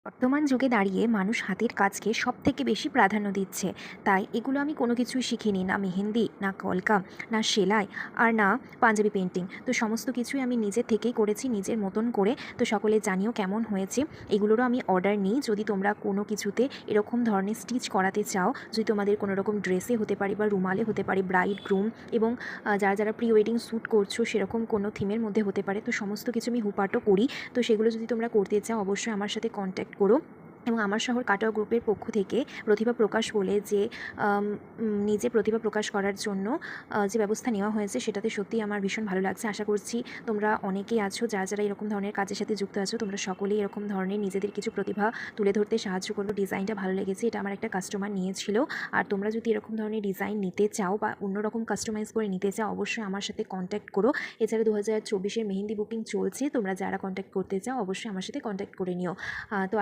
বর্তমান যুগে দাঁড়িয়ে মানুষ হাতের কাজকে সবথেকে বেশি প্রাধান্য দিচ্ছে। তাই এগুলো আমি কোনো কিছুই শিখিনি, না মেহেন্দি, না কলকা, না সেলাই, আর না পাঞ্জাবি পেইন্টিং। তো সমস্ত কিছুই আমি নিজে থেকেই করেছি নিজের মতন করে। তো সকলে জানিও কেমন হয়েছে। এগুলোরও আমি অর্ডার নিই। যদি তোমরা কোনো কিছুতে এরকম ধরনের স্টিচ করাতে চাও, যদি তোমাদের কোনো রকম ড্রেসে হতে পারে বা রুমালে হতে পারে, ব্রাইড গ্রুম এবং যারা প্রি ওয়েডিং শ্যুট করছো সেরকম কোনো থিমের মধ্যে হতে পারে, তো সমস্ত কিছু আমি হুপাটও করি। তো সেগুলো যদি তোমরা করতে চাও অবশ্যই আমার সাথে কন্ট্যাক্ট করো। এবং আমার শহর কাটোয়া গ্রুপের পক্ষ থেকে প্রতিভা প্রকাশ বলে যে নিজে প্রতিভা প্রকাশ করার জন্য যে ব্যবস্থা নেওয়া হয়েছে, সেটাতে সত্যিই আমার ভীষণ ভালো লাগছে। আশা করছি তোমরা অনেকেই আছো যারা এরকম ধরনের কাজের সাথে যুক্ত আছো, তোমরা সকলেই এরকম ধরনের নিজেদের কিছু প্রতিভা তুলে ধরতে সাহায্য করো। ডিজাইনটা ভালো লেগেছে, এটা আমার একটা কাস্টমার নিয়েছিল। আর তোমরা যদি এরকম ধরনের ডিজাইন নিতে চাও বা অন্যরকম কাস্টমাইজ করে নিতে চাও অবশ্যই আমার সাথে কন্ট্যাক্ট করো। এছাড়া 2024-এর মেহেন্দি বুকিং চলছে, তোমরা যারা কন্ট্যাক্ট করতে চাও অবশ্যই আমার সাথে কন্ট্যাক্ট করে নিও। তো